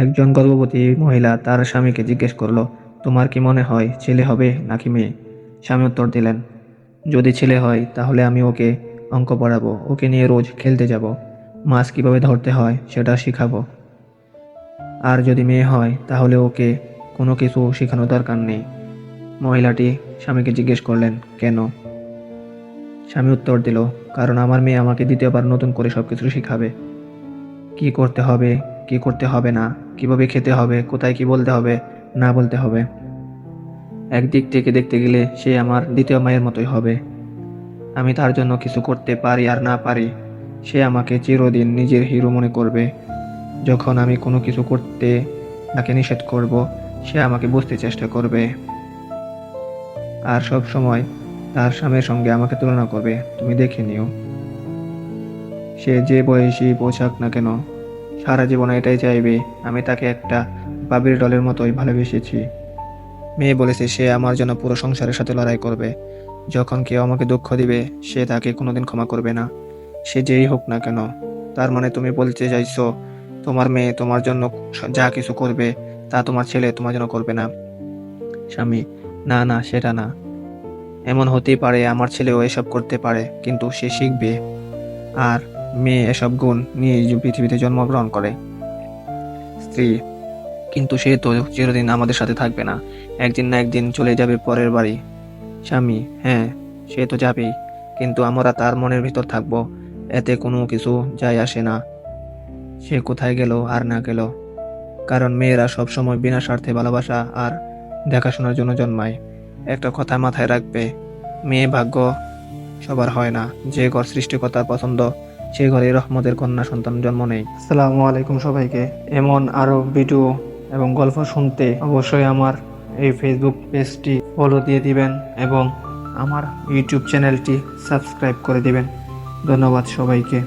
একজন গর্ভবতী মহিলা তার স্বামীকে জিজ্ঞেস করলো, তোমার কি মনে হয় ছেলে হবে নাকি মেয়ে? স্বামী উত্তর দিলেন, যদি ছেলে হয় তাহলে আমি ওকে অঙ্ক পড়াবো, ওকে নিয়ে রোজ খেলতে যাব, মাছ কিভাবে ধরতে হয় সেটা শিখাবো। আর যদি মেয়ে হয় তাহলে ওকে কোনো কিছু শেখানোর দরকার নেই। মহিলাটি স্বামীকে জিজ্ঞেস করলেন, কেন? স্বামী উত্তর দিল, কারণ আমার মেয়ে আমাকে দ্বিতীয়বার নতুন করে সবকিছু শিখাবে। কি করতে হবে, কি করতে হবে না, কিভাবে খেতে হবে, কোথায় কি বলতে হবে, না বলতে হবে। একদিক থেকে দেখতে গেলে সে আমার দ্বিতীয় মায়ের মতোই হবে। আমি তার জন্য কিছু করতে পারি আর না পারি, সে আমাকে চিরদিন নিজের হিরো মনে করবে। যখন আমি কোনো কিছু করতে তাকে নিষেধ করব, সে আমাকে বুঝতে চেষ্টা করবে আর সব সময় তার স্বামীর সঙ্গে আমাকে তুলনা করবে। তুমি দেখে নিও, সে যে বয়সী পোশাক না কেন, সারা জীবন এটাই চাইবে আমি তাকে একটা বাবির ডলের মতোই ভালোবেসেছি। মেয়ে বলেছে সে আমার জন্য পুরো সংসারের সাথে লড়াই করবে। যখন কেউ আমাকে দুঃখ দিবে সে তাকে কোনোদিন ক্ষমা করবে না, সে যেই হোক না কেন। তার মানে তুমি বলতে চাইছো তোমার মেয়ে তোমার জন্য যা কিছু করবে তা তোমার ছেলে তোমার জন্য করবে না? স্বামী, না না, সেটা না। এমন হতেই পারে আমার ছেলেও এসব করতে পারে, কিন্তু সে শিখবে। আর মেয়ে এসব গুণ নিয়ে পৃথিবীতে জন্মগ্রহণ করে। স্ত্রী, কিন্তু সে তো চিরদিন আমাদের সাথে থাকবে না, একদিন না একদিন চলে যাবে পরের বাড়ি। স্বামী, হ্যাঁ, সে তো যাবেই, কিন্তু আমরা তার মনের ভিতর থাকবো, এতে কোনো কিছু যায় আসে না সে কোথায় গেল আর না গেল। কারণ মেয়েরা সব সময় বিনা স্বার্থে ভালোবাসা আর দেখাশোনার জন্য জন্মায়। একটা কথা মাথায় রাখবে, মেয়ে ভাগ্য সবার হয় না। যে ঘর সৃষ্টিকর্তার পছন্দ সে ঘরে রহমতের কন্যা সন্তান জন্ম নেয়। আসসালামু আলাইকুম সবাইকে। এমন আরো ভিডিও এবং গল্প শুনতে অবশ্যই আমার এই ফেসবুক পেজটি ফলো দিয়ে দিবেন এবং আমার ইউটিউব চ্যানেলটি সাবস্ক্রাইব করে দিবেন। ধন্যবাদ সবাইকে।